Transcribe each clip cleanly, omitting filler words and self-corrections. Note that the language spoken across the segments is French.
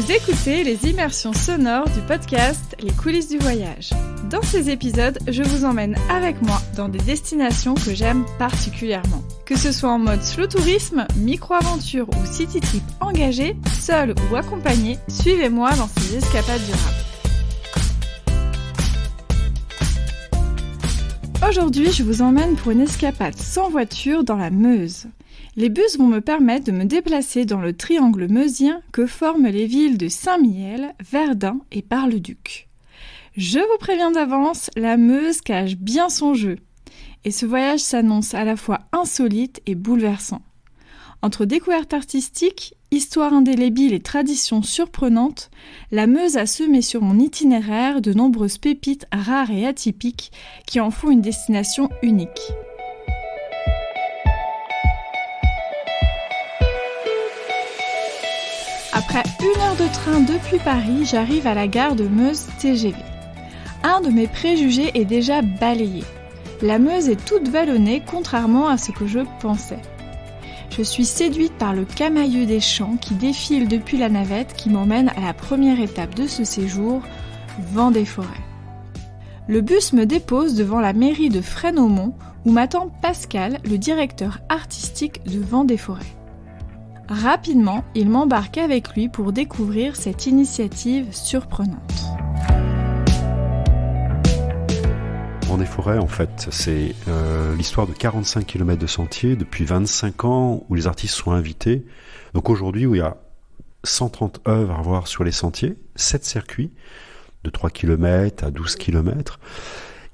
Vous écoutez les immersions sonores du podcast Les coulisses du voyage. Dans ces épisodes, je vous emmène avec moi dans des destinations que j'aime particulièrement. Que ce soit en mode slow tourisme, micro-aventure ou city trip engagé, seul ou accompagné, suivez-moi dans ces escapades durables. Aujourd'hui, je vous emmène pour une escapade sans voiture dans la Meuse. Les bus vont me permettre de me déplacer dans le triangle meusien que forment les villes de Saint-Mihiel, Verdun et Bar-le-Duc. Je vous préviens d'avance, la Meuse cache bien son jeu. Et ce voyage s'annonce à la fois insolite et bouleversant. Entre découvertes artistiques, histoires indélébiles et traditions surprenantes, la Meuse a semé sur mon itinéraire de nombreuses pépites rares et atypiques qui en font une destination unique. Après 1 heure de train depuis Paris, j'arrive à la gare de Meuse TGV. Un de mes préjugés est déjà balayé. La Meuse est toute vallonnée, contrairement à ce que je pensais. Je suis séduite par le camailleux des champs qui défile depuis la navette qui m'emmène à la première étape de ce séjour, Vendée-Forêt. Le bus me dépose devant la mairie de Fresnes-Aumont où m'attend Pascal, le directeur artistique de Vendée-Forêt. Rapidement, il m'embarque avec lui pour découvrir cette initiative surprenante. Vendée-Forêt, en fait, c'est l'histoire de 45 km de sentiers depuis 25 ans où les artistes sont invités. Donc aujourd'hui, où il y a 130 œuvres à voir sur les sentiers, 7 circuits de 3 km à 12 km.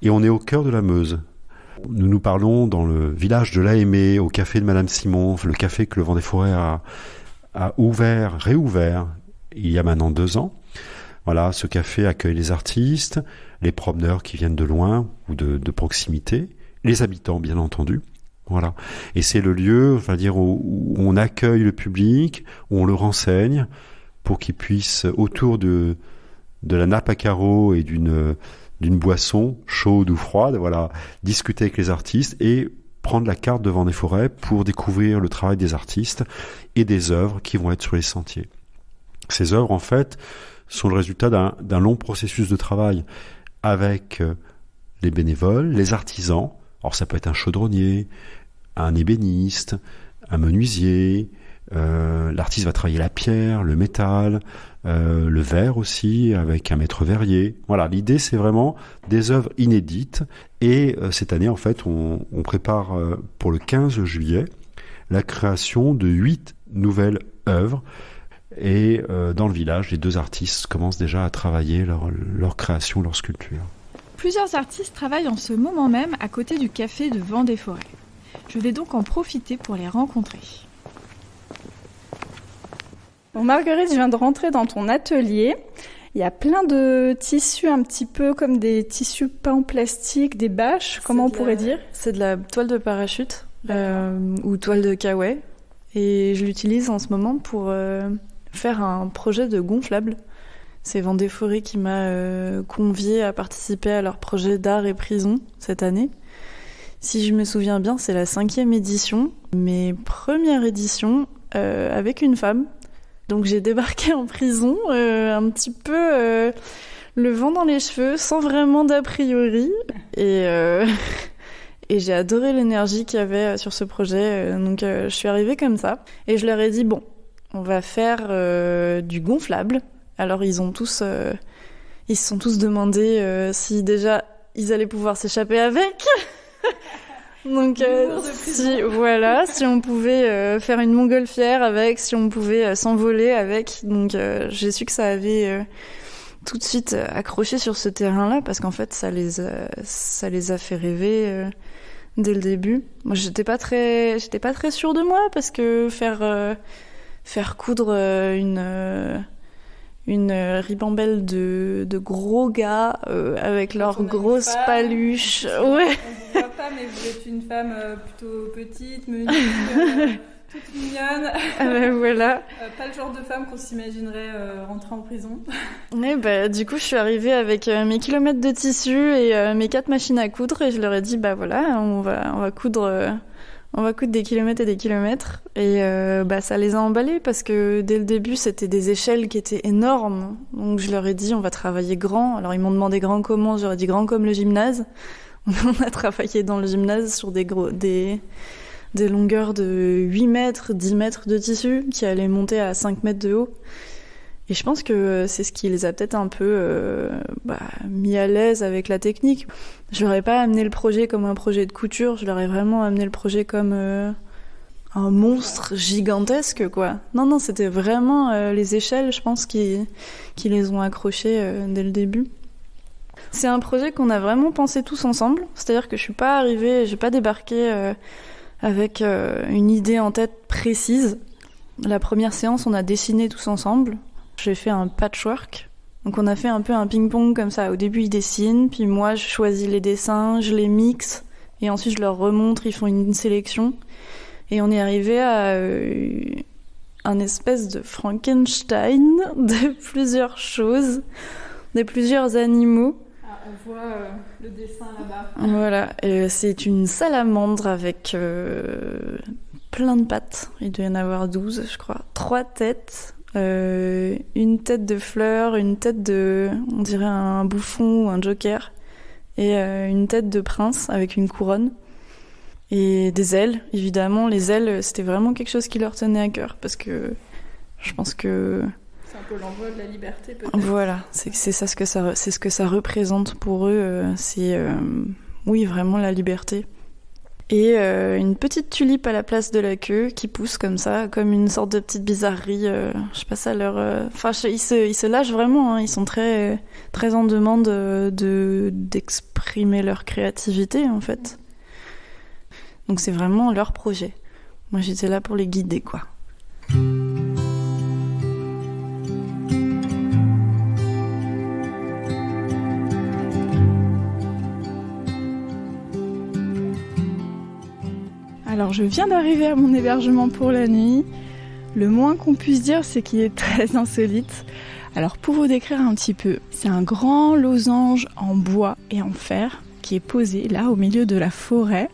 Et on est au cœur de la Meuse. Nous parlons dans le village de l'Aimée, au café de Madame Simon, le café que le Vendée-Forêt a réouvert il y a maintenant 2 ans. Voilà, ce café accueille les artistes, les promeneurs qui viennent de loin ou de proximité, les habitants bien entendu. Voilà. Et c'est le lieu, on va dire, où on accueille le public, où on le renseigne pour qu'il puisse, autour de la nappe à carreaux et d'une boisson chaude ou froide, voilà, discuter avec les artistes et prendre la carte de Vendée-Forêt pour découvrir le travail des artistes et des œuvres qui vont être sur les sentiers. Ces œuvres, en fait, sont le résultat d'un long processus de travail avec les bénévoles, les artisans. Alors ça peut être un chaudronnier, un ébéniste, un menuisier. L'artiste va travailler la pierre, le métal, le verre aussi, avec un maître verrier. Voilà, l'idée c'est vraiment des œuvres inédites. Et cette année, en fait, on prépare pour le 15 juillet la création de 8 nouvelles œuvres. Et dans le village, les 2 artistes commencent déjà à travailler leur création, leur sculpture. Plusieurs artistes travaillent en ce moment même à côté du café de Vendée-Forêt. Je vais donc en profiter pour les rencontrer. Bon, Marguerite, je viens de rentrer dans ton atelier. Il y a plein de tissus, un petit peu comme des tissus peints en plastique, des bâches, comment on pourrait dire ? C'est de la toile de parachute ou toile de kawaii. Et je l'utilise en ce moment pour faire un projet de gonflable. C'est Vendée-Forêt qui m'a conviée à participer à leur projet d'art et prison cette année. Si je me souviens bien, c'est la 5e édition. Mes premières éditions avec une femme. Donc j'ai débarqué en prison, un petit peu le vent dans les cheveux, sans vraiment d'a priori. Et j'ai adoré l'énergie qu'il y avait sur ce projet. Donc je suis arrivée comme ça. Et je leur ai dit, bon, on va faire du gonflable. Alors ils se sont tous demandé si déjà ils allaient pouvoir s'échapper avec. Donc si on pouvait faire une montgolfière avec, si on pouvait s'envoler avec. Donc j'ai su que ça avait tout de suite accroché sur ce terrain-là parce qu'en fait ça les a fait rêver dès le début. Moi j'étais pas très sûre de moi parce que faire coudre une ribambelle de gros gars avec leurs grosses paluches. Ouais. On ne voit pas, mais vous êtes une femme plutôt petite, menue, toute mignonne. Voilà. Pas le genre de femme qu'on s'imaginerait rentrer en prison. Et du coup, je suis arrivée avec mes kilomètres de tissu et mes 4 machines à coudre et je leur ai dit, voilà, on va coudre On va coudre des kilomètres et des kilomètres. Et ça les a emballés parce que dès le début, c'était des échelles qui étaient énormes. Donc je leur ai dit, on va travailler grand. Alors ils m'ont demandé grand comment, j'aurais dit grand comme le gymnase. On a travaillé dans le gymnase sur des longueurs de 8 mètres, 10 mètres de tissu qui allaient monter à 5 mètres de haut. Et je pense que c'est ce qui les a peut-être un peu mis à l'aise avec la technique. Je leur ai pas amené le projet comme un projet de couture, je leur ai vraiment amené le projet comme un monstre gigantesque, quoi. Non, c'était vraiment les échelles, je pense, qui les ont accrochés dès le début. C'est un projet qu'on a vraiment pensé tous ensemble, c'est-à-dire que je suis pas arrivée, j'ai pas débarqué avec une idée en tête précise. La première séance, on a dessiné tous ensemble. J'ai fait un patchwork. Donc on a fait un peu un ping-pong comme ça. Au début, ils dessinent, puis moi, je choisis les dessins, je les mixe, et ensuite je leur remontre, ils font une sélection. Et on est arrivé à un espèce de Frankenstein de plusieurs choses, de plusieurs animaux. Ah, on voit le dessin là-bas. Voilà, c'est une salamandre avec plein de pattes. Il doit y en avoir 12, je crois. 3 têtes. Une tête de fleur, une tête de, on dirait un bouffon ou un joker, et une tête de prince avec une couronne. Et des ailes, évidemment. Les ailes, c'était vraiment quelque chose qui leur tenait à cœur, parce que je pense que... C'est un peu l'envol de la liberté, peut-être. Voilà, c'est ça, c'est ce que ça représente pour eux. C'est, oui, vraiment la liberté. Et une petite tulipe à la place de la queue qui pousse comme ça, comme une sorte de petite bizarrerie. Je sais pas, ça leur... Enfin, ils se lâchent vraiment, hein. Ils sont très, très en demande d'exprimer leur créativité, en fait. Donc c'est vraiment leur projet. Moi, j'étais là pour les guider, quoi. Alors je viens d'arriver à mon hébergement pour la nuit. Le moins qu'on puisse dire, c'est qu'il est très insolite. Alors pour vous décrire un petit peu, c'est un grand losange en bois et en fer qui est posé là au milieu de la forêt.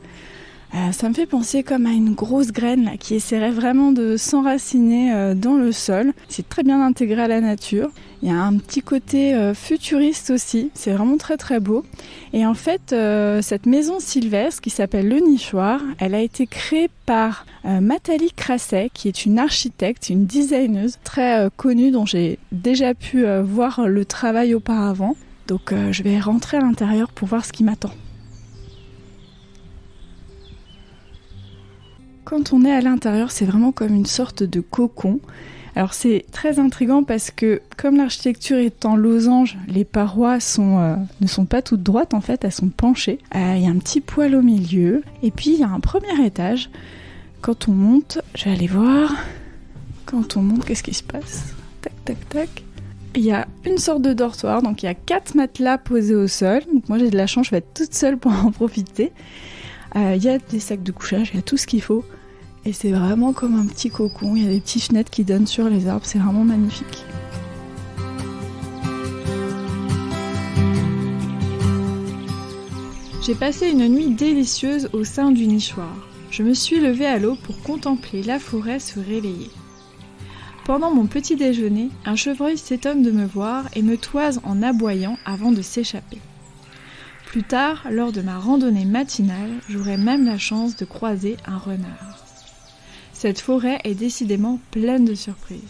Ça me fait penser comme à une grosse graine là, qui essaierait vraiment de s'enraciner dans le sol. C'est très bien intégré à la nature. Il y a un petit côté futuriste aussi, c'est vraiment très très beau. Et en fait, cette maison sylvestre qui s'appelle Le Nichoir, elle a été créée par Nathalie Crasset, qui est une architecte, une designeuse très connue dont j'ai déjà pu voir le travail auparavant. Donc je vais rentrer à l'intérieur pour voir ce qui m'attend. Quand on est à l'intérieur, c'est vraiment comme une sorte de cocon. Alors c'est très intriguant parce que comme l'architecture est en losange, les parois ne sont pas toutes droites en fait, elles sont penchées. Il y a un petit poêle au milieu et puis il y a un premier étage. Quand on monte, je vais aller voir. Quand on monte, qu'est-ce qui se passe ? Tac, tac, tac. Il y a une sorte de dortoir, donc il y a 4 matelas posés au sol. Donc moi j'ai de la chance, je vais être toute seule pour en profiter. Il y a des sacs de couchage, il y a tout ce qu'il faut. Et c'est vraiment comme un petit cocon. Il y a des petites fenêtres qui donnent sur les arbres. C'est vraiment magnifique. J'ai passé une nuit délicieuse au sein du nichoir. Je me suis levée à l'aube pour contempler la forêt se réveiller. Pendant mon petit déjeuner, un chevreuil s'étonne de me voir et me toise en aboyant avant de s'échapper. Plus tard, lors de ma randonnée matinale, j'aurai même la chance de croiser un renard. Cette forêt est décidément pleine de surprises.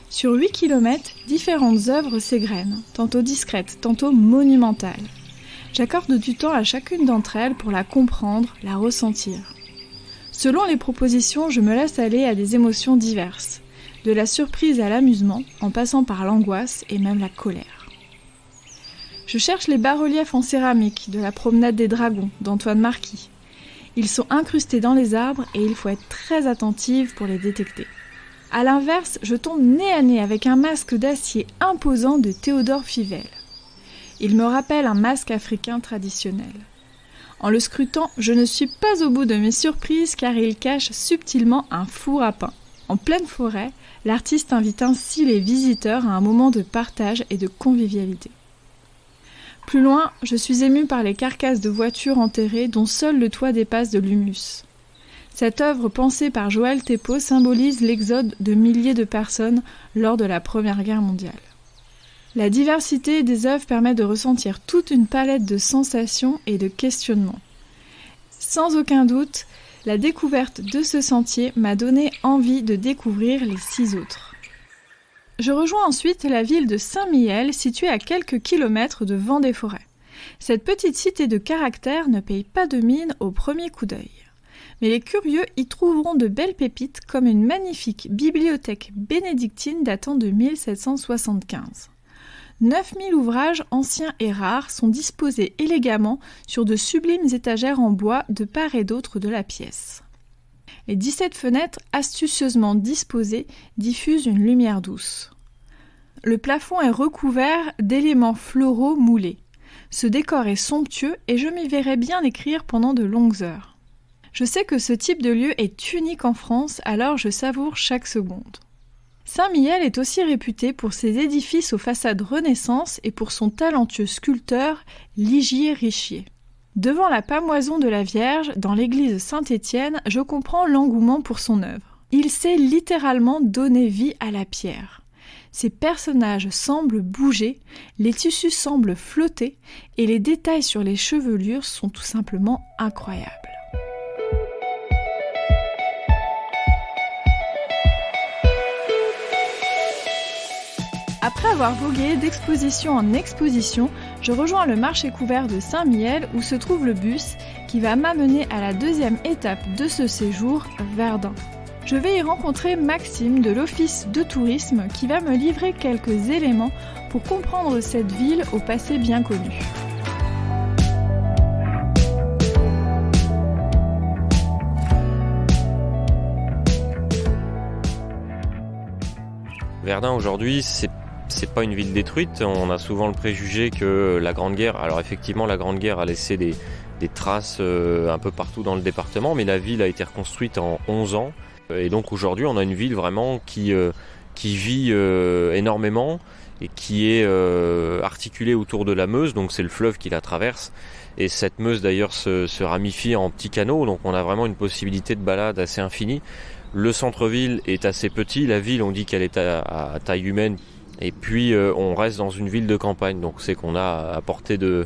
Sur 8 km, différentes œuvres s'égrènent, tantôt discrètes, tantôt monumentales. J'accorde du temps à chacune d'entre elles pour la comprendre, la ressentir. Selon les propositions, je me laisse aller à des émotions diverses, de la surprise à l'amusement, en passant par l'angoisse et même la colère. Je cherche les bas-reliefs en céramique de la promenade des dragons d'Antoine Marquis. Ils sont incrustés dans les arbres et il faut être très attentive pour les détecter. A l'inverse, je tombe nez à nez avec un masque d'acier imposant de Théodore Fivel. Il me rappelle un masque africain traditionnel. En le scrutant, je ne suis pas au bout de mes surprises car il cache subtilement un four à pain. En pleine forêt, l'artiste invite ainsi les visiteurs à un moment de partage et de convivialité. Plus loin, je suis émue par les carcasses de voitures enterrées dont seul le toit dépasse de l'humus. Cette œuvre pensée par Joël Thépeau symbolise l'exode de milliers de personnes lors de la Première Guerre mondiale. La diversité des œuvres permet de ressentir toute une palette de sensations et de questionnements. Sans aucun doute, la découverte de ce sentier m'a donné envie de découvrir les 6 autres. Je rejoins ensuite la ville de Saint-Mihiel, située à quelques kilomètres de Vendée-Forêt. Cette petite cité de caractère ne paye pas de mine au premier coup d'œil. Mais les curieux y trouveront de belles pépites comme une magnifique bibliothèque bénédictine datant de 1775. 9000 ouvrages anciens et rares sont disposés élégamment sur de sublimes étagères en bois de part et d'autre de la pièce. Les 17 fenêtres astucieusement disposées diffusent une lumière douce. Le plafond est recouvert d'éléments floraux moulés. Ce décor est somptueux et je m'y verrais bien écrire pendant de longues heures. Je sais que ce type de lieu est unique en France, alors je savoure chaque seconde. Saint-Mihiel est aussi réputé pour ses édifices aux façades Renaissance et pour son talentueux sculpteur Ligier Richier. Devant la pâmoison de la Vierge, dans l'église Saint-Étienne, je comprends l'engouement pour son œuvre. Il sait littéralement donner vie à la pierre. Ses personnages semblent bouger, les tissus semblent flotter et les détails sur les chevelures sont tout simplement incroyables. Après avoir vogué d'exposition en exposition, je rejoins le marché couvert de Saint-Mihiel où se trouve le bus qui va m'amener à la deuxième étape de ce séjour, Verdun. Je vais y rencontrer Maxime de l'Office de tourisme qui va me livrer quelques éléments pour comprendre cette ville au passé bien connu. Verdun aujourd'hui, c'est pas une ville détruite. On a souvent le préjugé que la Grande Guerre, alors effectivement la Grande Guerre a laissé des traces un peu partout dans le département, mais la ville a été reconstruite en 11 ans. Et donc aujourd'hui on a une ville vraiment qui vit énormément et qui est articulée autour de la Meuse, donc c'est le fleuve qui la traverse. Et cette Meuse d'ailleurs se ramifie en petits canaux, donc on a vraiment une possibilité de balade assez infinie. Le centre-ville est assez petit, la ville on dit qu'elle est à taille humaine. Et puis on reste dans une ville de campagne, donc c'est qu'on a à portée de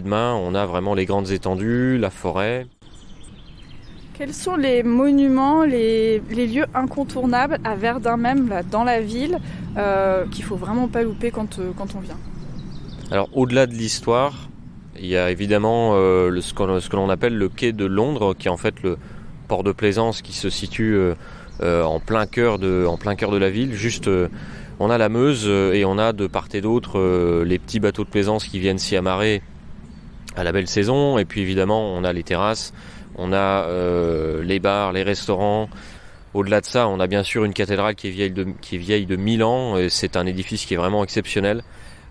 main, on a vraiment les grandes étendues, la forêt. Quels sont les monuments, les lieux incontournables à Verdun même, là, dans la ville, qu'il faut vraiment pas louper quand on vient? Alors au-delà de l'histoire, il y a évidemment ce que l'on appelle le quai de Londres, qui est en fait le port de plaisance qui se situe en plein cœur de la ville, juste... On a la Meuse et on a de part et d'autre les petits bateaux de plaisance qui viennent s'y amarrer à la belle saison. Et puis évidemment, on a les terrasses, on a les bars, les restaurants. Au-delà de ça, on a bien sûr une cathédrale qui est vieille de 1000 ans. Et c'est un édifice qui est vraiment exceptionnel.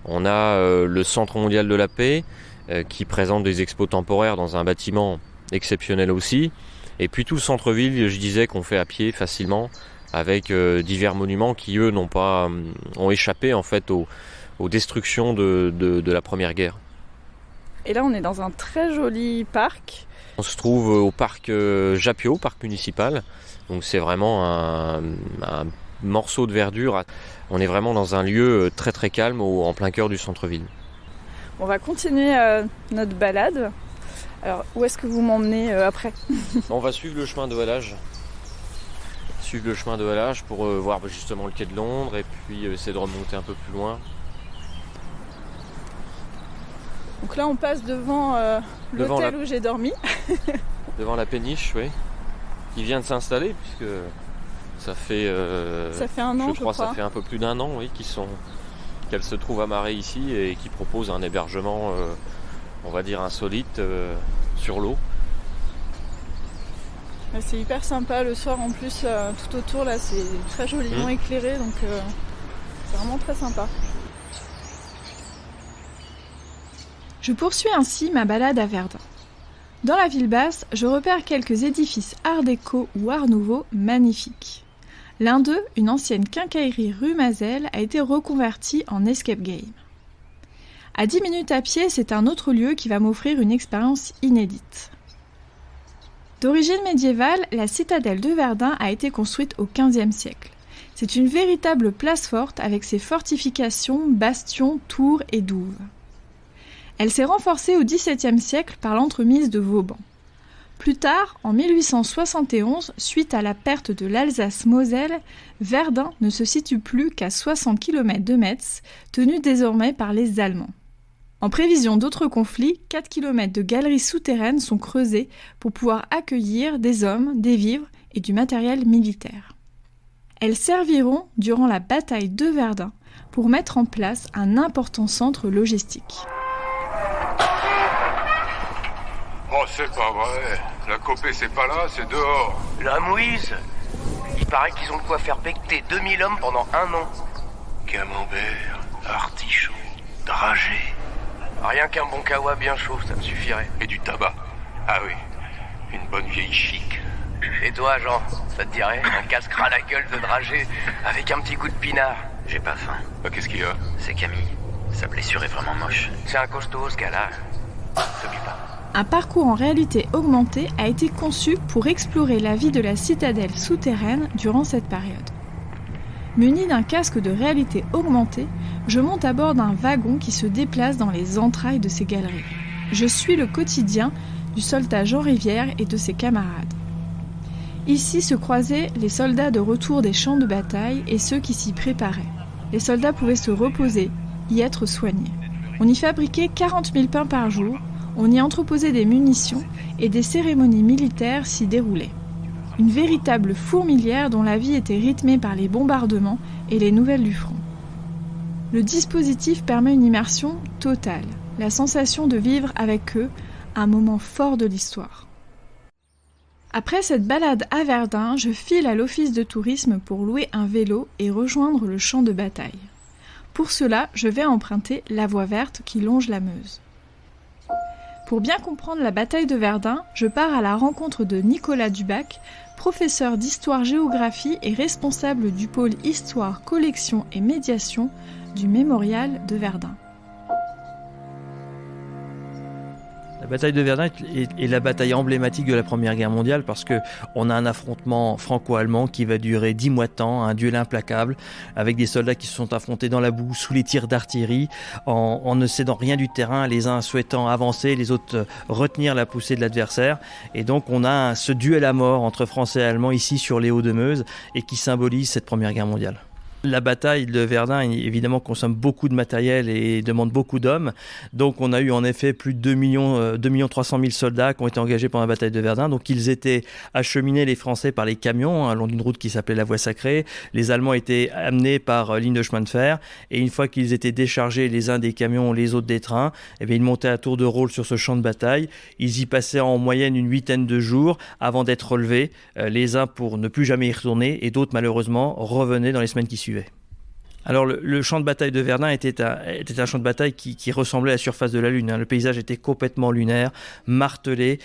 On a le Centre mondial de la paix qui présente des expos temporaires dans un bâtiment exceptionnel aussi. Et puis tout le centre-ville, je disais qu'on fait à pied facilement, avec divers monuments qui, eux, ont échappé en fait aux destructions de la Première Guerre. Et là, on est dans un très joli parc. On se trouve au parc Japio, parc municipal. Donc c'est vraiment un morceau de verdure. On est vraiment dans un lieu très très calme en plein cœur du centre-ville. On va continuer notre balade. Alors, où est-ce que vous m'emmenez après? On va suivre le chemin de halage. Pour voir justement le quai de Londres et puis essayer de remonter un peu plus loin. Donc là on passe devant l'hôtel où j'ai dormi. Devant la péniche, oui. Qui vient de s'installer puisque ça fait un an, je crois. Ça fait un peu plus d'un an, oui, qu'elle se trouve amarrée ici et qui propose un hébergement, on va dire insolite, sur l'eau. C'est hyper sympa le soir en plus, tout autour là c'est très joliment éclairé, donc c'est vraiment très sympa. Je poursuis ainsi ma balade à Verdun. Dans la ville basse, je repère quelques édifices art déco ou art nouveau magnifiques. L'un d'eux, une ancienne quincaillerie rue Mazel, a été reconverti en escape game. À 10 minutes à pied, c'est un autre lieu qui va m'offrir une expérience inédite. D'origine médiévale, la citadelle de Verdun a été construite au XVe siècle. C'est une véritable place forte avec ses fortifications, bastions, tours et douves. Elle s'est renforcée au XVIIe siècle par l'entremise de Vauban. Plus tard, en 1871, suite à la perte de l'Alsace-Moselle, Verdun ne se situe plus qu'à 60 km de Metz, tenu désormais par les Allemands. En prévision d'autres conflits, 4 km de galeries souterraines sont creusées pour pouvoir accueillir des hommes, des vivres et du matériel militaire. Elles serviront, durant la bataille de Verdun, pour mettre en place un important centre logistique. Oh, c'est pas vrai. La copée, c'est pas là, c'est dehors. La mouise. Il paraît qu'ils ont de quoi faire becter 2000 hommes pendant 1 an. Camembert, artichaut, dragée. Rien qu'un bon kawa bien chaud, ça me suffirait. Et du tabac. Ah oui, une bonne vieille chic. Et toi, Jean, ça te dirait un casse-cra la gueule de dragée avec un petit coup de pinard? J'ai pas faim. Qu'est-ce qu'il y a? C'est Camille. Sa blessure est vraiment moche. C'est un costaud, ce gars-là. T'oublie pas. Un parcours en réalité augmentée a été conçu pour explorer la vie de la citadelle souterraine durant cette période. Muni d'un casque de réalité augmentée, je monte à bord d'un wagon qui se déplace dans les entrailles de ces galeries. Je suis le quotidien du soldat Jean Rivière et de ses camarades. Ici se croisaient les soldats de retour des champs de bataille et ceux qui s'y préparaient. Les soldats pouvaient se reposer, y être soignés. On y fabriquait 40 000 pains par jour, on y entreposait des munitions et des cérémonies militaires s'y déroulaient. Une véritable fourmilière dont la vie était rythmée par les bombardements et les nouvelles du front. Le dispositif permet une immersion totale, la sensation de vivre avec eux un moment fort de l'histoire. Après cette balade à Verdun, je file à l'office de tourisme pour louer un vélo et rejoindre le champ de bataille. Pour cela, je vais emprunter la voie verte qui longe la Meuse. Pour bien comprendre la bataille de Verdun, je pars à la rencontre de Nicolas Dubac, professeur d'histoire-géographie et responsable du pôle Histoire, Collection et Médiation du Mémorial de Verdun. La bataille de Verdun est la bataille emblématique de la Première Guerre mondiale parce qu'on a un affrontement franco-allemand qui va durer 10 mois de temps, un duel implacable avec des soldats qui se sont affrontés dans la boue, sous les tirs d'artillerie, en ne cédant rien du terrain, les uns souhaitant avancer, les autres retenir la poussée de l'adversaire. Et donc on a ce duel à mort entre Français et Allemands ici sur les Hauts-de-Meuse et qui symbolise cette Première Guerre mondiale. La bataille de Verdun, évidemment, consomme beaucoup de matériel et demande beaucoup d'hommes. Donc, on a eu en effet plus de 2 300 000 soldats qui ont été engagés pendant la bataille de Verdun. Donc, ils étaient acheminés, les Français, par les camions, long d'une route qui s'appelait la Voie Sacrée. Les Allemands étaient amenés par ligne de chemin de fer. Et une fois qu'ils étaient déchargés, les uns des camions, les autres des trains, eh bien, ils montaient à tour de rôle sur ce champ de bataille. Ils y passaient en moyenne une 8aine de jours avant d'être relevés. Les uns pour ne plus jamais y retourner et d'autres, malheureusement, revenaient dans les semaines qui suivaient. Alors le champ de bataille de Verdun était un champ de bataille qui ressemblait à la surface de la Lune. Le paysage était complètement lunaire, martelé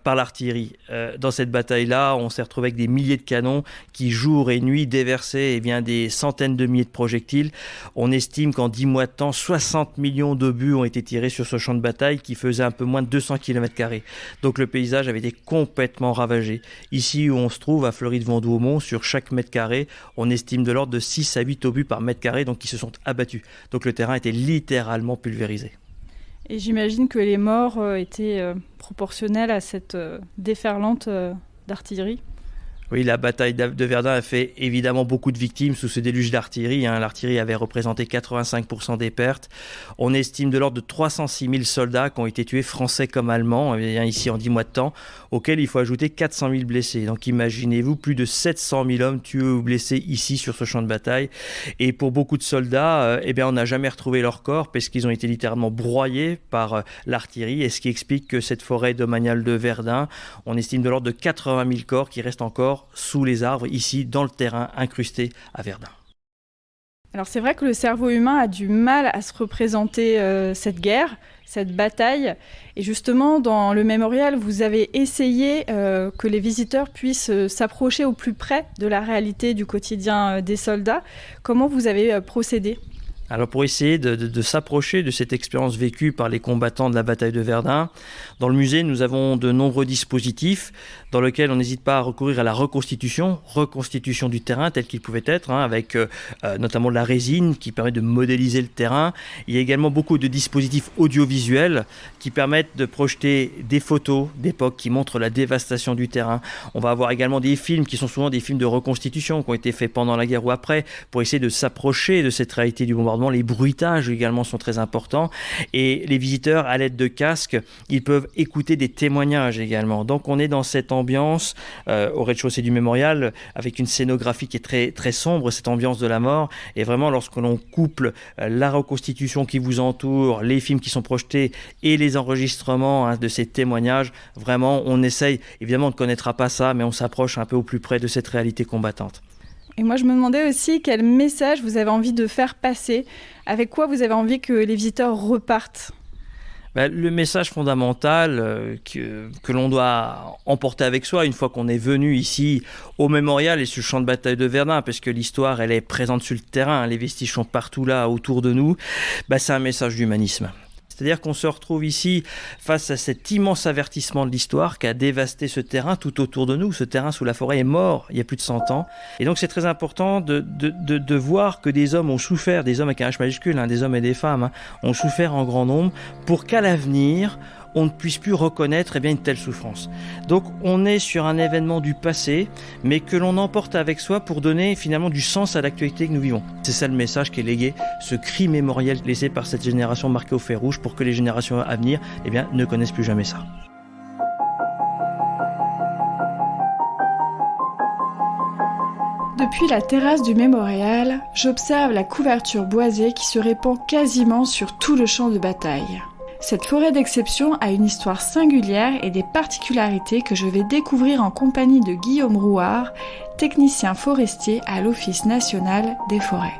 par l'artillerie. Dans cette bataille-là, on s'est retrouvé avec des milliers de canons qui, jour et nuit, déversaient des centaines de milliers de projectiles. On estime qu'en 10 mois de temps, 60 millions d'obus ont été tirés sur ce champ de bataille qui faisait un peu moins de 200 km². Donc le paysage avait été complètement ravagé. Ici où on se trouve, à Fleury-de-Vendôme, sur chaque mètre carré, on estime de l'ordre de 6 à 8 obus par mètre carré, donc qui se sont abattus. Donc le terrain était littéralement pulvérisé. Et j'imagine que les morts étaient proportionnels à cette déferlante d'artillerie. Oui, la bataille de Verdun a fait évidemment beaucoup de victimes sous ce déluge d'artillerie. L'artillerie avait représenté 85% des pertes. On estime de l'ordre de 306 000 soldats qui ont été tués, français comme allemands, ici en 10 mois de temps, auxquels il faut ajouter 400 000 blessés. Donc imaginez-vous, plus de 700 000 hommes tués ou blessés ici sur ce champ de bataille. Et pour beaucoup de soldats, on n'a jamais retrouvé leur corps parce qu'ils ont été littéralement broyés par l'artillerie. Et ce qui explique que cette forêt domaniale de Verdun, on estime de l'ordre de 80 000 corps qui restent encore sous les arbres, ici, dans le terrain incrusté à Verdun. Alors c'est vrai que le cerveau humain a du mal à se représenter cette guerre, cette bataille. Et justement, dans le mémorial, vous avez essayé que les visiteurs puissent s'approcher au plus près de la réalité du quotidien des soldats. Comment vous avez procédé ? Alors pour essayer de s'approcher de cette expérience vécue par les combattants de la bataille de Verdun, dans le musée, nous avons de nombreux dispositifs dans lesquels on n'hésite pas à recourir à la reconstitution du terrain tel qu'il pouvait être, avec notamment de la résine qui permet de modéliser le terrain. Il y a également beaucoup de dispositifs audiovisuels qui permettent de projeter des photos d'époque qui montrent la dévastation du terrain. On va avoir également des films qui sont souvent des films de reconstitution qui ont été faits pendant la guerre ou après pour essayer de s'approcher de cette réalité du bombardement. Les bruitages également sont très importants et les visiteurs, à l'aide de casques, ils peuvent écouter des témoignages également. Donc on est dans cette ambiance au rez-de-chaussée du mémorial avec une scénographie qui est très, très sombre, cette ambiance de la mort. Et vraiment, lorsque l'on couple la reconstitution qui vous entoure, les films qui sont projetés et les enregistrements de ces témoignages, vraiment, on essaye, évidemment, on ne connaîtra pas ça, mais on s'approche un peu au plus près de cette réalité combattante. Et moi, je me demandais aussi quel message vous avez envie de faire passer, avec quoi vous avez envie que les visiteurs repartent. Le message fondamental que l'on doit emporter avec soi une fois qu'on est venu ici au mémorial et sur le champ de bataille de Verdun, parce que l'histoire, elle est présente sur le terrain, les vestiges sont partout là autour de nous, c'est un message d'humanisme. C'est-à-dire qu'on se retrouve ici face à cet immense avertissement de l'histoire qui a dévasté ce terrain tout autour de nous. Ce terrain sous la forêt est mort il y a plus de 100 ans. Et donc c'est très important de voir que des hommes ont souffert, des hommes avec un H majuscule, des hommes et des femmes, ont souffert en grand nombre pour qu'à l'avenir, on ne puisse plus reconnaître une telle souffrance. Donc on est sur un événement du passé, mais que l'on emporte avec soi pour donner finalement du sens à l'actualité que nous vivons. C'est ça le message qui est légué, ce cri mémoriel laissé par cette génération marquée au fer rouge pour que les générations à venir ne connaissent plus jamais ça. Depuis la terrasse du mémorial, j'observe la couverture boisée qui se répand quasiment sur tout le champ de bataille. Cette forêt d'exception a une histoire singulière et des particularités que je vais découvrir en compagnie de Guillaume Rouard, technicien forestier à l'Office national des forêts.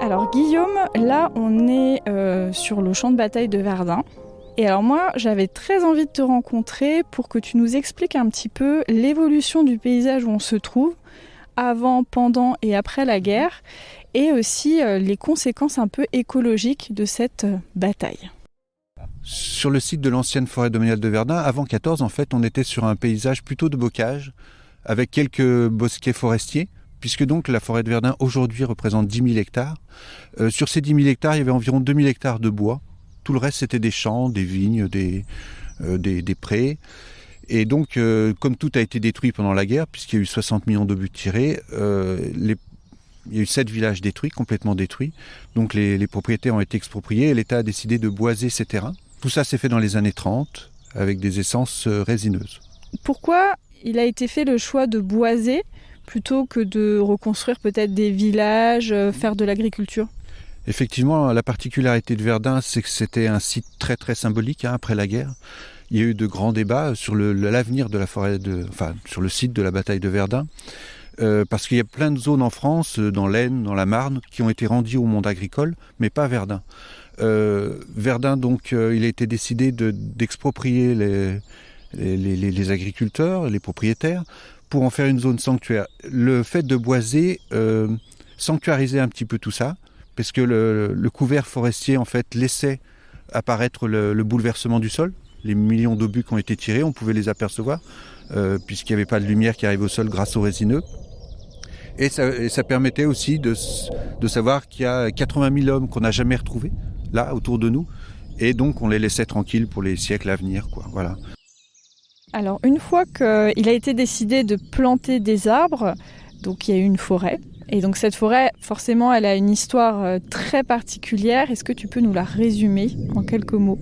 Alors Guillaume, là on est sur le champ de bataille de Verdun. Et alors moi, j'avais très envie de te rencontrer pour que tu nous expliques un petit peu l'évolution du paysage où on se trouve, avant, pendant et après la guerre, et aussi les conséquences un peu écologiques de cette bataille. Sur le site de l'ancienne forêt domaniale de Verdun, avant 14, en fait, on était sur un paysage plutôt de bocage, avec quelques bosquets forestiers, puisque donc la forêt de Verdun aujourd'hui représente 10 000 hectares. Sur ces 10 000 hectares, il y avait environ 2 000 hectares de bois. Tout le reste, c'était des champs, des vignes, des prés. Et donc, comme tout a été détruit pendant la guerre, puisqu'il y a eu 60 millions d'obus tirés, il y a eu 7 villages détruits, complètement détruits. Donc les propriétaires ont été expropriés et l'État a décidé de boiser ces terrains. Tout ça s'est fait dans les années 30, avec des essences résineuses. Pourquoi il a été fait le choix de boiser plutôt que de reconstruire peut-être des villages, faire de l'agriculture ? Effectivement, la particularité de Verdun, c'est que c'était un site très très symbolique après la guerre. Il y a eu de grands débats sur l'avenir de la forêt, sur le site de la bataille de Verdun, parce qu'il y a plein de zones en France, dans l'Aisne, dans la Marne, qui ont été rendues au monde agricole, mais pas Verdun. Verdun, donc, il a été décidé d'exproprier les agriculteurs, les propriétaires, pour en faire une zone sanctuaire. Le fait de boiser sanctuarisait un petit peu tout ça, parce que le couvert forestier, en fait, laissait apparaître le bouleversement du sol. Les millions d'obus qui ont été tirés, on pouvait les apercevoir, puisqu'il n'y avait pas de lumière qui arrivait au sol grâce aux résineux. Et ça permettait aussi de savoir qu'il y a 80 000 hommes qu'on n'a jamais retrouvés, là, autour de nous. Et donc, on les laissait tranquilles pour les siècles à venir, quoi. Voilà. Alors, une fois qu'il a été décidé de planter des arbres, donc il y a eu une forêt. Et donc cette forêt, forcément, elle a une histoire très particulière. Est-ce que tu peux nous la résumer en quelques mots ?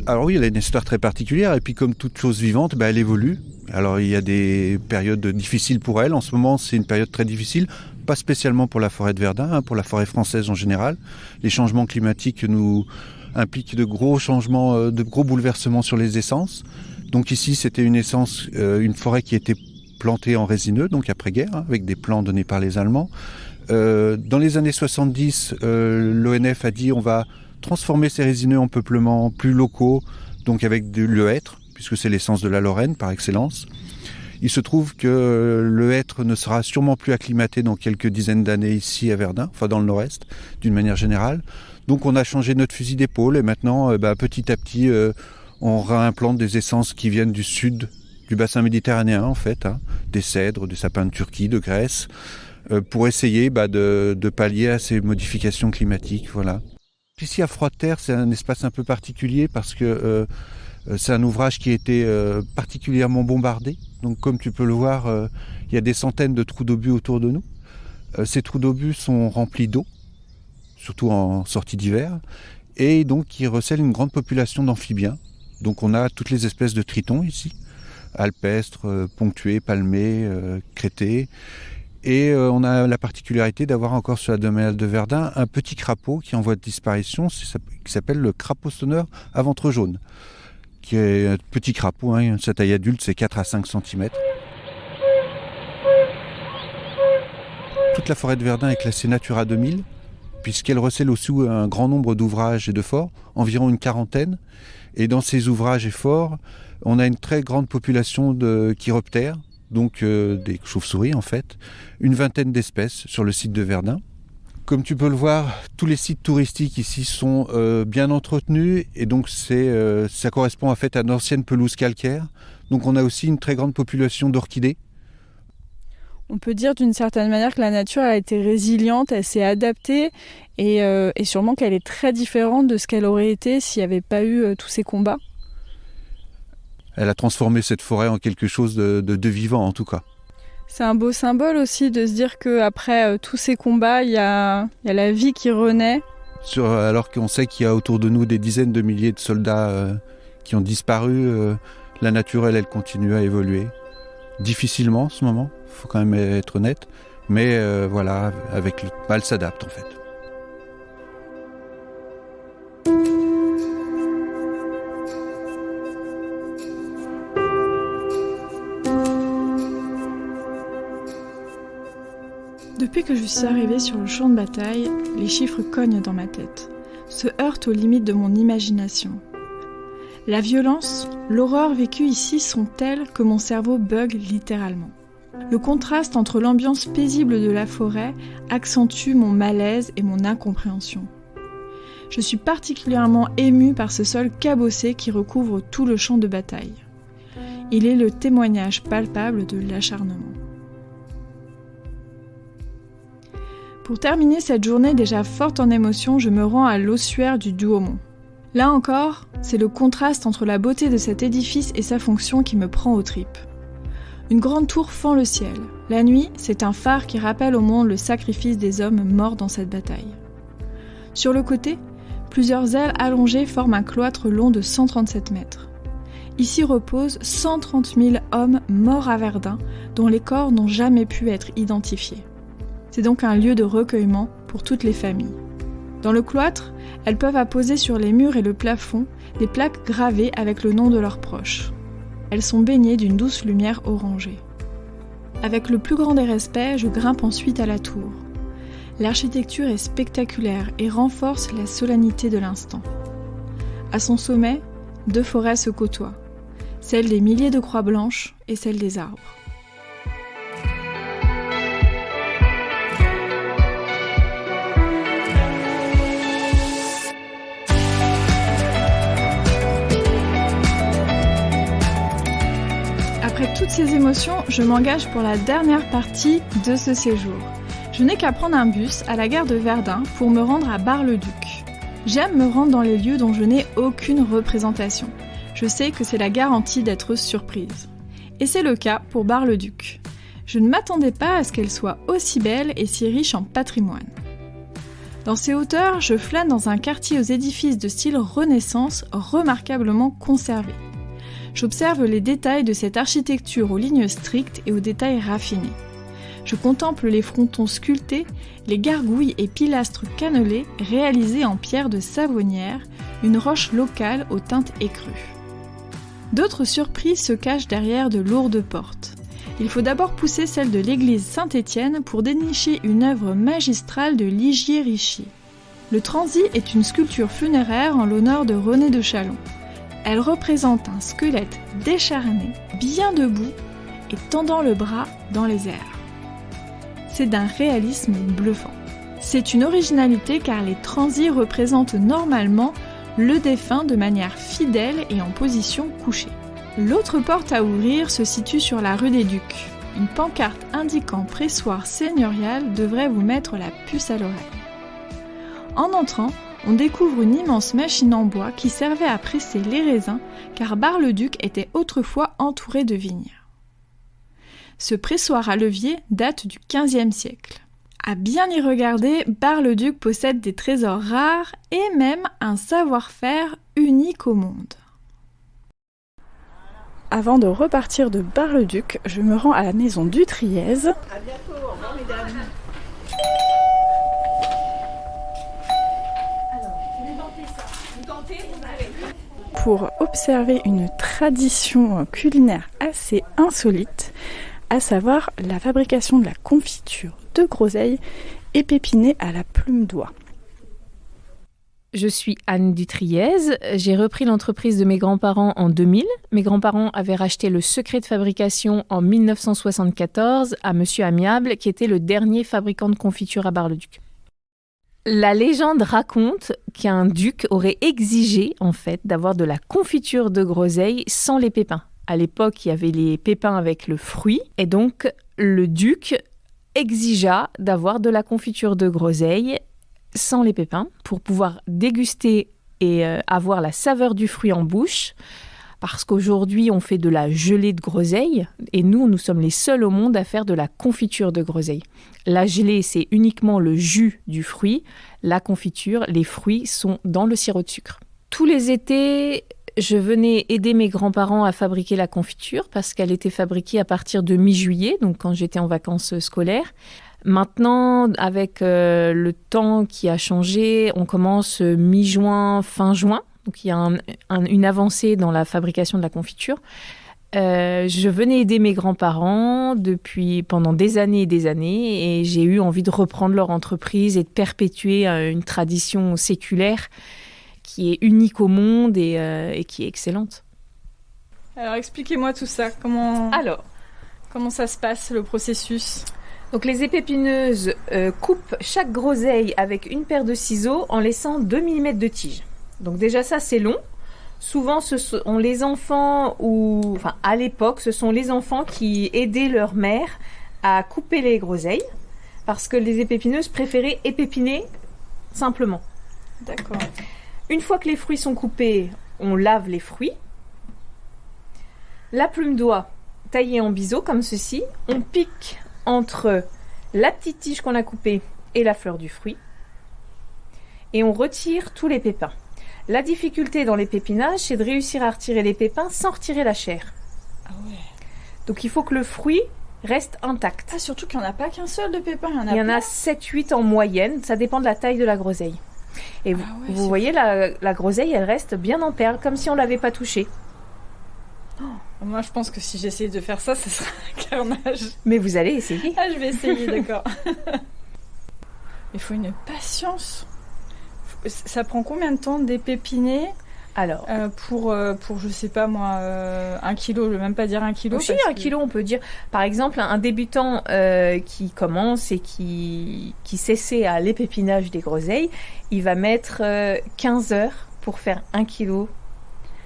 Alors oui, elle a une histoire très particulière. Et puis comme toute chose vivante, elle évolue. Alors il y a des périodes difficiles pour elle. En ce moment, c'est une période très difficile. Pas spécialement pour la forêt de Verdun, pour la forêt française en général. Les changements climatiques nous impliquent de gros changements, de gros bouleversements sur les essences. Donc ici, c'était une forêt qui était plantée en résineux, donc après-guerre, avec des plants donnés par les Allemands. Dans les années 70, l'ONF a dit on va transformer ces résineux en peuplements plus locaux, donc avec le hêtre, puisque c'est l'essence de la Lorraine par excellence. Il se trouve que le hêtre ne sera sûrement plus acclimaté dans quelques dizaines d'années ici à Verdun, enfin dans le nord-est, d'une manière générale. Donc on a changé notre fusil d'épaule et maintenant, petit à petit, on réimplante des essences qui viennent du sud, du bassin méditerranéen en fait, des cèdres, des sapins de Turquie, de Grèce, pour essayer de pallier à ces modifications climatiques. Voilà. Ici à Froid-de-Terre, c'est un espace un peu particulier parce que c'est un ouvrage qui a été particulièrement bombardé. Donc comme tu peux le voir, il y a des centaines de trous d'obus autour de nous. Ces trous d'obus sont remplis d'eau, surtout en sortie d'hiver, et donc ils recèlent une grande population d'amphibiens. Donc on a toutes les espèces de tritons ici, alpestres, ponctués, palmés, crétés. Et on a la particularité d'avoir encore sur la domaine de Verdun un petit crapaud qui est en voie de disparition, qui s'appelle le crapaud sonneur à ventre jaune, qui est un petit crapaud, sa taille adulte c'est 4 à 5 cm. Toute la forêt de Verdun est classée Natura 2000, puisqu'elle recèle aussi un grand nombre d'ouvrages et de forts, environ une quarantaine. Et dans ces ouvrages et forts, on a une très grande population de chiroptères, donc des chauves-souris en fait, une vingtaine d'espèces sur le site de Verdun. Comme tu peux le voir, tous les sites touristiques ici sont bien entretenus et donc ça correspond en fait à d'anciennes pelouses calcaires. Donc on a aussi une très grande population d'orchidées. On peut dire d'une certaine manière que la nature a été résiliente, elle s'est adaptée et sûrement qu'elle est très différente de ce qu'elle aurait été s'il n'y avait pas eu tous ces combats. Elle a transformé cette forêt en quelque chose de vivant en tout cas. C'est un beau symbole aussi de se dire qu'après tous ces combats, il y a la vie qui renaît. Alors qu'on sait qu'il y a autour de nous des dizaines de milliers de soldats qui ont disparu, la nature elle continue à évoluer. Difficilement en ce moment, il faut quand même être honnête, mais voilà, avec le mal s'adapte en fait. Depuis que je suis arrivée sur le champ de bataille, les chiffres cognent dans ma tête, se heurtent aux limites de mon imagination. La violence, l'horreur vécue ici sont telles que mon cerveau bug littéralement. Le contraste entre l'ambiance paisible de la forêt accentue mon malaise et mon incompréhension. Je suis particulièrement émue par ce sol cabossé qui recouvre tout le champ de bataille. Il est le témoignage palpable de l'acharnement. Pour terminer cette journée déjà forte en émotions, je me rends à l'ossuaire du Douaumont. Là encore, c'est le contraste entre la beauté de cet édifice et sa fonction qui me prend aux tripes. Une grande tour fend le ciel. La nuit, c'est un phare qui rappelle au monde le sacrifice des hommes morts dans cette bataille. Sur le côté, plusieurs ailes allongées forment un cloître long de 137 mètres. Ici reposent 130 000 hommes morts à Verdun, dont les corps n'ont jamais pu être identifiés. C'est donc un lieu de recueillement pour toutes les familles. Dans le cloître, elles peuvent apposer sur les murs et le plafond des plaques gravées avec le nom de leurs proches. Elles sont baignées d'une douce lumière orangée. Avec le plus grand des respects, je grimpe ensuite à la tour. L'architecture est spectaculaire et renforce la solennité de l'instant. À son sommet, deux forêts se côtoient, celle des milliers de croix blanches et celle des arbres. Après toutes ces émotions, je m'engage pour la dernière partie de ce séjour. Je n'ai qu'à prendre un bus à la gare de Verdun pour me rendre à Bar-le-Duc. J'aime me rendre dans les lieux dont je n'ai aucune représentation. Je sais que c'est la garantie d'être surprise. Et c'est le cas pour Bar-le-Duc. Je ne m'attendais pas à ce qu'elle soit aussi belle et si riche en patrimoine. Dans ces hauteurs, je flâne dans un quartier aux édifices de style Renaissance remarquablement conservés. J'observe les détails de cette architecture aux lignes strictes et aux détails raffinés. Je contemple les frontons sculptés, les gargouilles et pilastres cannelés réalisés en pierre de Savonnière, une roche locale aux teintes écrues. D'autres surprises se cachent derrière de lourdes portes. Il faut d'abord pousser celle de l'église Saint-Étienne pour dénicher une œuvre magistrale de Ligier Richier. Le transi est une sculpture funéraire en l'honneur de René de Chalon. Elle représente un squelette décharné, bien debout et tendant le bras dans les airs. C'est d'un réalisme bluffant. C'est une originalité car les transis représentent normalement le défunt de manière fidèle et en position couchée. L'autre porte à ouvrir se situe sur la rue des Ducs. Une pancarte indiquant pressoir seigneurial devrait vous mettre la puce à l'oreille. En entrant, on découvre une immense machine en bois qui servait à presser les raisins car Bar-le-Duc était autrefois entouré de vignes. Ce pressoir à levier date du XVe siècle. À bien y regarder, Bar-le-Duc possède des trésors rares et même un savoir-faire unique au monde. Avant de repartir de Bar-le-Duc, je me rends à la maison d'Utriez. À bientôt, au revoir mesdames. Pour observer une tradition culinaire assez insolite, à savoir la fabrication de la confiture de groseille épépinée à la plume d'oie. Je suis Anne Dutriez, j'ai repris l'entreprise de mes grands-parents en 2000. Mes grands-parents avaient racheté le secret de fabrication en 1974 à Monsieur Amiable, qui était le dernier fabricant de confiture à Bar-le-Duc. La légende raconte qu'un duc aurait exigé, en fait, d'avoir de la confiture de groseille sans les pépins. À l'époque, il y avait les pépins avec le fruit, et donc le duc exigea d'avoir de la confiture de groseille sans les pépins pour pouvoir déguster et avoir la saveur du fruit en bouche. Parce qu'aujourd'hui, on fait de la gelée de groseille et nous sommes les seuls au monde à faire de la confiture de groseille. La gelée, c'est uniquement le jus du fruit. La confiture, les fruits sont dans le sirop de sucre. Tous les étés, je venais aider mes grands-parents à fabriquer la confiture parce qu'elle était fabriquée à partir de mi-juillet, donc quand j'étais en vacances scolaires. Maintenant, avec le temps qui a changé, on commence mi-juin, fin juin. Donc il y a une avancée dans la fabrication de la confiture. Je venais aider mes grands-parents pendant des années et j'ai eu envie de reprendre leur entreprise et de perpétuer une tradition séculaire qui est unique au monde et qui est excellente. Alors expliquez-moi tout ça, comment ça se passe le processus ? Donc les épépineuses coupent chaque groseille avec une paire de ciseaux en laissant 2 mm de tige. Donc déjà ça c'est long. Souvent ce sont les enfants à l'époque ce sont les enfants qui aidaient leur mère à couper les groseilles parce que les épépineuses préféraient épépiner simplement. D'accord. Une fois que les fruits sont coupés, on lave les fruits. La plume d'oie taillée en biseau comme ceci, on pique entre la petite tige qu'on a coupée et la fleur du fruit et on retire tous les pépins. La difficulté dans l'épépinage, c'est de réussir à retirer les pépins sans retirer la chair. Ah ouais. Donc il faut que le fruit reste intact. Ah, surtout qu'il n'y en a pas qu'un seul de pépins, il y en a 7-8 en moyenne, ça dépend de la taille de la groseille. Et vous voyez, la groseille, elle reste bien en perles, comme si on ne l'avait pas touchée. Oh, moi, je pense que si j'essayais de faire ça, ce serait un carnage. Mais vous allez essayer. Ah, je vais essayer, d'accord. Il faut une patience. Ça prend combien de temps d'épépiner ? Alors, pour je sais pas moi, 1 kilo, je veux même pas dire 1 kilo. Aussi, 1 kilo, on peut dire. Par exemple, un débutant qui commence et qui s'essaie à l'épépinage des groseilles, il va mettre 15 heures pour faire 1 kilo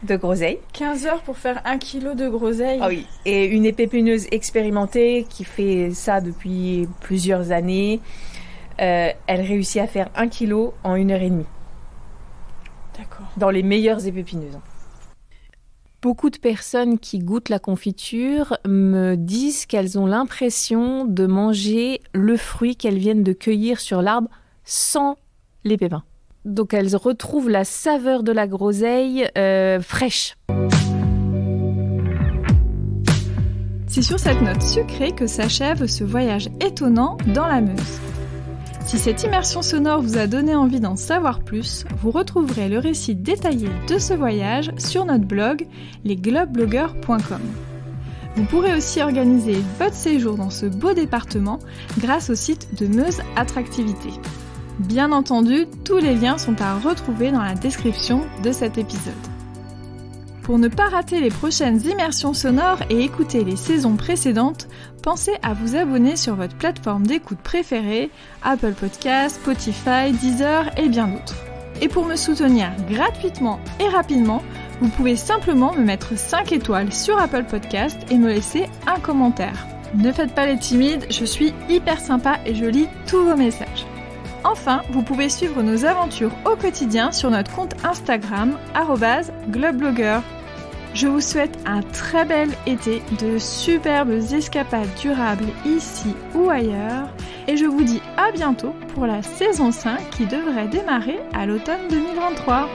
de groseille. 15 heures pour faire 1 kilo de groseille. Ah oui, et une épépineuse expérimentée qui fait ça depuis plusieurs années, elle réussit à faire 1 kilo en 1h30. D'accord. Dans les meilleures épépineuses. Beaucoup de personnes qui goûtent la confiture me disent qu'elles ont l'impression de manger le fruit qu'elles viennent de cueillir sur l'arbre sans les pépins. Donc elles retrouvent la saveur de la groseille fraîche. C'est sur cette note sucrée que s'achève ce voyage étonnant dans la Meuse. Si cette immersion sonore vous a donné envie d'en savoir plus, vous retrouverez le récit détaillé de ce voyage sur notre blog lesglobeblogueurs.com. Vous pourrez aussi organiser votre séjour dans ce beau département grâce au site de Meuse Attractivité. Bien entendu, tous les liens sont à retrouver dans la description de cet épisode. Pour ne pas rater les prochaines immersions sonores et écouter les saisons précédentes, pensez à vous abonner sur votre plateforme d'écoute préférée, Apple Podcasts, Spotify, Deezer et bien d'autres. Et pour me soutenir gratuitement et rapidement, vous pouvez simplement me mettre 5 étoiles sur Apple Podcasts et me laisser un commentaire. Ne faites pas les timides, je suis hyper sympa et je lis tous vos messages. Enfin, vous pouvez suivre nos aventures au quotidien sur notre compte Instagram @globblogger. Je vous souhaite un très bel été, de superbes escapades durables ici ou ailleurs, et je vous dis à bientôt pour la saison 5 qui devrait démarrer à l'automne 2023.